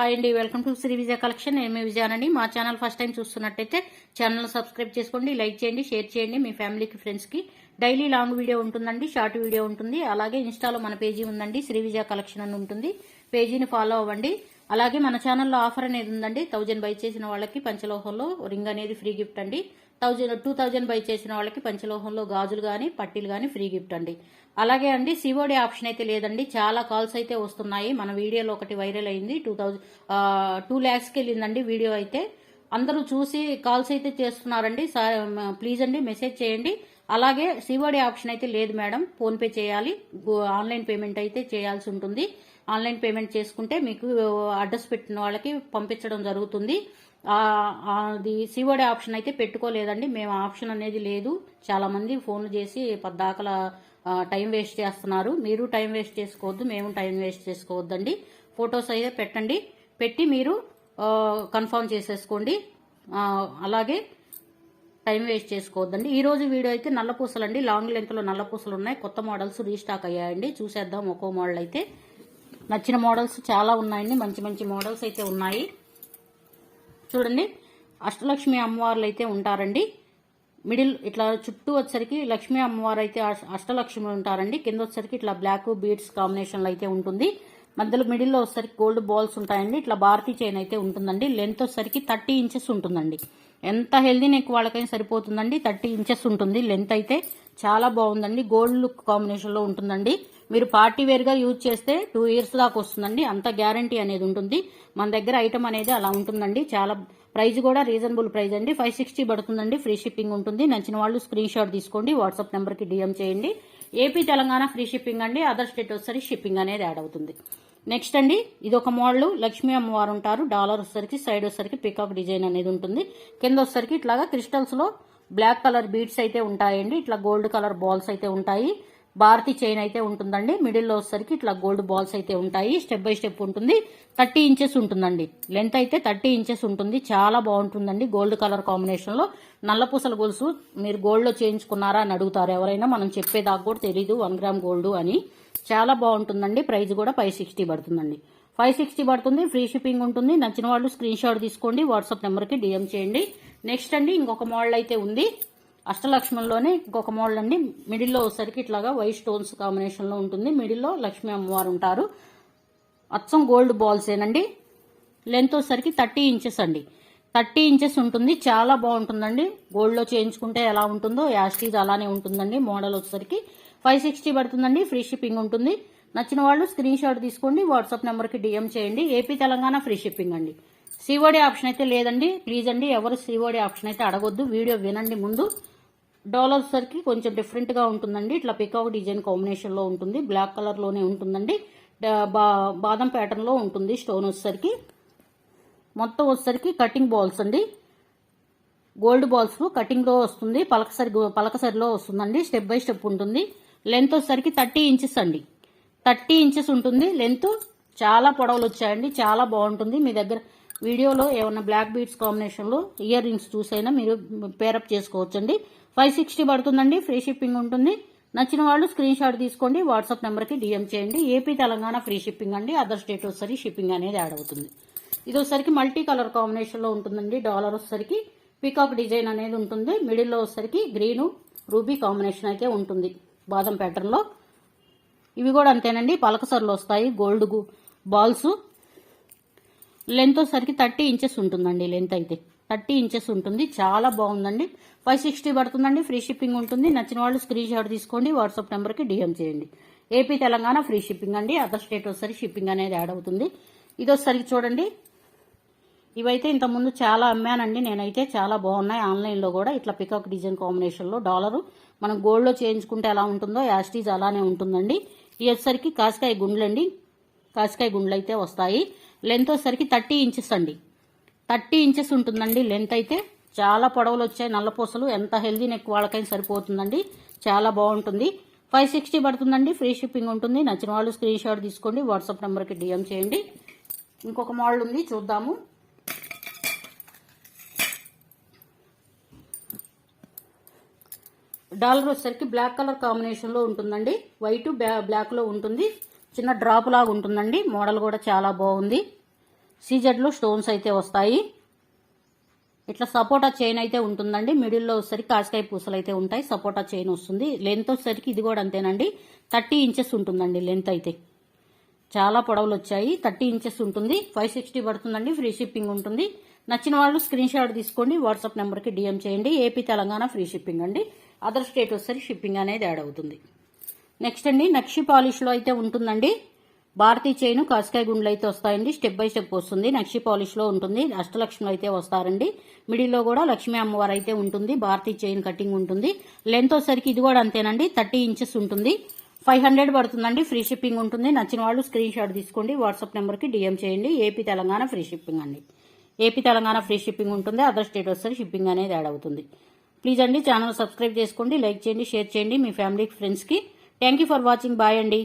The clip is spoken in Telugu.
హాయ్ అండి, welcome to Sri Vijaya collection. నేను మీ విజయానండి. మా ఛానల్ ఫస్ట్ టైం చూస్తున్నట్టయితే ఛానల్ సబ్స్క్రైబ్ చేసుకోండి, లైక్ చేయండి, షేర్ చేయండి మీ ఫ్యామిలీకి, ఫ్రెండ్స్కి. డైలీ లాంగ్ వీడియో ఉంటుందండి, షార్ట్ వీడియో ఉంటుంది. అలాగే ఇన్స్టాలో మన పేజీ ఉందండి, శ్రీ విజయ కలెక్షన్ అని ఉంటుంది. పేజీని ఫాలో అవ్వండి. అలాగే మన ఛానల్లో ఆఫర్ అనేది ఉందండి. 1000 బై చేసిన వాళ్ళకి పంచలోహంలో రింగ్ అనేది ఫ్రీ గిఫ్ట్ అండి. 2000 బై చేసిన వాళ్ళకి పంచలోహంలో గాజులు కానీ పట్టీలు కానీ ఫ్రీ గిఫ్ట్ అండి. అలాగే అండి సిఓడి ఆప్షన్ అయితే లేదండి. చాలా కాల్స్ అయితే వస్తున్నాయి. మన వీడియోలో ఒకటి వైరల్ అయింది, 2 lakhsకి వెళ్ళిందండి వీడియో అయితే. అందరూ చూసి కాల్స్ అయితే చేస్తున్నారండి. ప్లీజ్ అండి మెసేజ్ చేయండి. అలాగే సిఓడి ఆప్షన్ అయితే లేదు మేడం, ఫోన్పే చేయాలి, ఆన్లైన్ పేమెంట్ అయితే చేయాల్సి ఉంటుంది. ఆన్లైన్ పేమెంట్ చేసుకుంటే మీకు అడ్రస్ పెట్టిన వాళ్ళకి పంపించడం జరుగుతుంది. అది సిఓడి ఆప్షన్ అయితే పెట్టుకోలేదండి మేము. ఆప్షన్ అనేది లేదు. చాలా మంది ఫోన్లు చేసి పద్దాకల టైం వేస్ట్ చేస్తున్నారు. మీరు టైం వేస్ట్ చేసుకోవద్దు, మేము టైం వేస్ట్ చేసుకోవద్దండి. ఫొటోస్ అయితే పెట్టండి, పెట్టి మీరు కన్ఫర్మ్ చేసేసుకోండి. అలాగే టైం వేస్ట్ చేసుకోవద్దండి. ఈ రోజు వీడియో అయితే నల్లపూసలు అండి. లాంగ్ లెంత్ లో నల్లపూసలు ఉన్నాయి. కొత్త మోడల్స్ రీస్టాక్ అయ్యాయండి. చూసేద్దాం. ఒక్కో మోడల్ అయితే నచ్చిన మోడల్స్ చాలా ఉన్నాయండి. మంచి మంచి మోడల్స్ అయితే ఉన్నాయి. చూడండి, అష్టలక్ష్మి అమ్మవార్లు అయితే ఉంటారండి. మిడిల్ ఇట్లా చుట్టూ వచ్చరికి లక్ష్మీ అమ్మవారు అయితే అష్టలక్ష్మి ఉంటారండి. కింద వచ్చరికి ఇట్లా బ్లాక్ బీడ్స్ కాంబినేషన్లో అయితే ఉంటుంది. మధ్యలో మిడిల్లో వచ్చరికి గోల్డ్ బాల్స్ ఉంటాయండి. ఇట్లా భారతీ చైన్ అయితే ఉంటుందండి. లెంత్ వచ్చరికి 30 ఇంచెస్ ఉంటుందండి. ఎంత హెల్దీ నెక్ వాళ్ళకైనా సరిపోతుందండి. 30 ఇంచెస్ ఉంటుంది లెంత్ అయితే. చాలా బాగుందండి. గోల్డ్ లుక్ కాంబినేషన్లో ఉంటుందండి. మీరు పార్టీ వేర్గా యూజ్ చేస్తే 2 years దాకా వస్తుందండి. అంత గ్యారంటీ అనేది ఉంటుంది. మన దగ్గర ఐటమ్ అనేది అలా ఉంటుందండి. చాలా ప్రైస్ కూడా రీజనబుల్ ప్రైస్ అండి. 560 పడుతుందండి. ఫ్రీ షిప్పింగ్ ఉంటుంది. నచ్చిన వాళ్ళు స్క్రీన్ షాట్ తీసుకోండి, వాట్సాప్ నెంబర్కి డిఎం చేయండి. ఏపీ తెలంగాణ ఫ్రీ షిప్పింగ్ అండి. అదర్ స్టేట్ వచ్చేసరికి షిప్పింగ్ అనేది యాడ్ అవుతుంది. నెక్స్ట్ అండి, ఇది ఒక మోడల్. లక్ష్మీ అమ్మవారు ఉంటారు. డాలర్ వచ్చేసరికి సైడ్ వచ్చేసరికి పికాక్ డిజైన్ అనేది ఉంటుంది. కింద వచ్చేసరికి ఇట్లాగా క్రిస్టల్స్ లో బ్లాక్ కలర్ బీడ్స్ అయితే ఉంటాయండి. ఇట్లా గోల్డ్ కలర్ బాల్స్ అయితే ఉంటాయి. భారతీ చైన్ అయితే ఉంటుందండి. మిడిల్లో వచ్చేసరికి ఇట్లా గోల్డ్ బాల్స్ అయితే ఉంటాయి. స్టెప్ బై స్టెప్ ఉంటుంది. 30 ఇంచెస్ ఉంటుందండి. లెంత్ అయితే 30 ఇంచెస్ ఉంటుంది. చాలా బాగుంటుందండి. గోల్డ్ కలర్ కాంబినేషన్ లో నల్లపూసల గొలుసు మీరు గోల్డ్ లో చేయించుకున్నారా అని అడుగుతారు ఎవరైనా. మనం చెప్పేదాకా కూడా తెలీదు 1 గ్రామ్ గోల్డ్ అని. చాలా బాగుంటుందండి. ప్రైస్ కూడా 560 పడుతుందండి. 560 పడుతుంది. ఫ్రీ షిప్పింగ్ ఉంటుంది. నచ్చిన వాళ్ళు స్క్రీన్ షాట్ తీసుకోండి, వాట్సాప్ నెంబర్కి డిఎం చేయండి. నెక్స్ట్ అండి, ఇంకొక మోడల్ అయితే ఉంది. అష్టలక్ష్మిలోనే ఇంకొక మోడల్ అండి. మిడిల్లో వచ్చేసరికి ఇట్లాగా వైట్ స్టోన్స్ కాంబినేషన్ లో ఉంటుంది. మిడిల్లో లక్ష్మీ అమ్మవారు ఉంటారు. అచ్చం గోల్డ్ బాల్స్ ఏనండి. లెంత్ వచ్చేసరికి 30 ఇంచెస్ అండి. 30 ఇంచెస్ ఉంటుంది. చాలా బాగుంటుందండి. గోల్డ్ లో చేయించుకుంటే ఎలా ఉంటుందో యాస్టీజ్ అలానే ఉంటుందండి. మోడల్ వచ్చేసరికి 560 పడుతుందండి. ఫ్రీ షిప్పింగ్ ఉంటుంది. నచ్చిన వాళ్ళు స్క్రీన్ షాట్ తీసుకోండి, వాట్సాప్ నెంబర్కి డిఎం చేయండి. ఏపీ తెలంగాణ ఫ్రీ షిప్పింగ్ అండి. సిఓడి ఆప్షన్ అయితే లేదండి. ప్లీజ్ అండి ఎవరు సిఓడి ఆప్షన్ అయితే అడగొద్దు. వీడియో వినండి ముందు. డాలర్ సరికి కొంచెం డిఫరెంట్ గా ఉంటుందండి. ఇట్లా పికాక్ డిజైన్ కాంబినేషన్ లో ఉంటుంది. బ్లాక్ కలర్ లోనే ఉంటుందండి. బాదం ప్యాటర్న్ లో ఉంటుంది. స్టోన్ వచ్చేసరికి మొత్తం వచ్చేసరికి కటింగ్ బాల్స్ అండి. గోల్డ్ బాల్స్ కటింగ్ లో వస్తుంది. పలకసరిలో వస్తుందండి. స్టెప్ బై స్టెప్ ఉంటుంది. లెంత్ వచ్చేసరికి 30 ఇంచెస్ అండి. 30 ఇంచెస్ ఉంటుంది లెంత్. చాలా పొడవులు వచ్చాయండి. చాలా బాగుంటుంది. మీ దగ్గర వీడియోలో ఏమన్నా బ్లాక్ బీడ్స్ కాంబినేషన్ లో ఇయర్ రింగ్స్ చూసైనా మీరు పేరప్ చేసుకోవచ్చండి. 560 పడుతుందండి. ఫ్రీ షిప్పింగ్ ఉంటుంది. నచ్చిన వాళ్ళు స్క్రీన్ షాట్ తీసుకోండి, వాట్సాప్ నెంబర్కి డిఎం చేయండి. ఏపీ తెలంగాణ ఫ్రీ షిప్పింగ్ అండి. అదర్ స్టేట్ వచ్చేసరికి షిప్పింగ్ అనేది యాడ్ అవుతుంది. ఇది వచ్చేసరికి మల్టీ కలర్ కాంబినేషన్ లో ఉంటుందండి. డాలర్ వచ్చేసరికి పికాక్ డిజైన్ అనేది ఉంటుంది. మిడిల్లో వచ్చేసరికి గ్రీను రూబీ కాంబినేషన్ అయితే ఉంటుంది బాదం ప్యాటర్న్ లో. ఇవి కూడా అంతేనండి. పలకసర్లు వస్తాయి గోల్డ్ బాల్స్. లెంత్ వచ్చేసరికి 30 ఇంచెస్ ఉంటుందండి. లెంత్ అయితే 30 ఇంచెస్ ఉంటుంది. చాలా బాగుందండి. 560 పడుతుందండి. ఫ్రీ షిప్పింగ్ ఉంటుంది. నచ్చిన వాళ్ళు స్క్రీన్ షాట్ తీసుకోండి, వాట్సాప్ నెంబర్కి డిఎం చేయండి. ఏపీ తెలంగాణ ఫ్రీ షిప్పింగ్ అండి. అదర్ స్టేట్ వచ్చేసరికి షిప్పింగ్ అనేది యాడ్ అవుతుంది. ఇది వచ్చేసరికి చూడండి, ఇవైతే ఇంతకుముందు చాలా అమ్మానండి నేనైతే. చాలా బాగున్నాయి. ఆన్లైన్లో కూడా ఇట్లా పికాక్ డిజైన్ కాంబినేషన్లో డాలరు మనం గోల్డ్లో చేయించుకుంటే ఎలా ఉంటుందో యాస్టీజ్ అలానే ఉంటుందండి. ఇది వచ్చేసరికి కాసికాయ గుండ్లు అండి. కాసికాయ గుండ్లు అయితే వస్తాయి. లెంత్ వచ్చేసరికి 30 ఇంచెస్ అండి. 30 ఇంచెస్ ఉంటుందండి లెంత్ అయితే. చాలా పొడవులు వచ్చాయి నల్లపూసలు. ఎంత హెల్దీ నెక్ వాళ్ళకైనా సరిపోతుందండి. చాలా బాగుంటుంది. 560 పడుతుందండి. ఫ్రీ షిప్పింగ్ ఉంటుంది. నచ్చిన వాళ్ళు స్క్రీన్ షాట్ తీసుకోండి, వాట్సాప్ నెంబర్కి డిఎం చేయండి. ఇంకొక మోడల్ ఉంది, చూద్దాము. డాలర్ వచ్చేసరికి బ్లాక్ కలర్ కాంబినేషన్ లో ఉంటుందండి. వైట్ బ్లాక్ లో ఉంటుంది. చిన్న డ్రాప్ లాగా ఉంటుందండి. మోడల్ కూడా చాలా బాగుంది. సీజెడ్లో స్టోన్స్ అయితే వస్తాయి. ఇట్లా సపోటా చైన్ అయితే ఉంటుందండి. మిడిల్లో వచ్చేసరికి కాసికాయ పూసలు అయితే ఉంటాయి. సపోటా చైన్ వస్తుంది. లెంత్ వచ్చేసరికి ఇది కూడా అంతేనండి. 30 ఇంచెస్ ఉంటుందండి లెంత్ అయితే. చాలా పొడవులు వచ్చాయి. 30 ఇంచెస్ ఉంటుంది. 560 పడుతుందండి. ఫ్రీ షిప్పింగ్ ఉంటుంది. నచ్చిన వాళ్ళు స్క్రీన్ షాట్ తీసుకోండి. వాట్సాప్ నెంబర్కి డిఎం చేయండి. ఏపీ తెలంగాణ ఫ్రీ షిప్పింగ్ అండి. అదర్ స్టేట్ వచ్చేసరికి షిప్పింగ్ అనేది యాడ్ అవుతుంది. నెక్స్ట్ అండి నక్షి పాలిష్లో అయితే ఉంటుందండి. భారతీ చైన్ కాసికాయ గుండ్లు అయితే వస్తాయండి. స్టెప్ బై స్టెప్ వస్తుంది. నక్షి పాలిష్లో ఉంటుంది. అష్టలక్ష్ములు అయితే వస్తారండి. మిడిల్లో కూడా లక్ష్మీ అమ్మవారు అయితే ఉంటుంది. భారతీ చైన్ కటింగ్ ఉంటుంది. లెంత్ వచ్చేసరికి ఇది కూడా అంతేనండి. 30 ఇంచెస్ ఉంటుంది. 500 పడుతుందండి. ఫ్రీ షిప్పింగ్ ఉంటుంది. నచ్చిన వాళ్ళు స్క్రీన్ షాట్ తీసుకోండి. వాట్సాప్ నెంబర్కి డిఎం చేయండి. ఏపీ తెలంగాణ ఫ్రీ షిప్పింగ్ అండి. ఏపీ తెలంగాణ ఫ్రీ షిప్పింగ్ ఉంటుంది. అదర్ స్టేట్ వస్తే షిప్పింగ్ అనేది యాడ్ అవుతుంది. ప్లీజ్ అండి ఛానల్ సబ్స్క్రైబ్ చేసుకోండి. లైక్ చేయండి, షేర్ చేయండి మీ ఫ్యామిలీకి, ఫ్రెండ్స్కి. Thank you for watching. Bye అండి.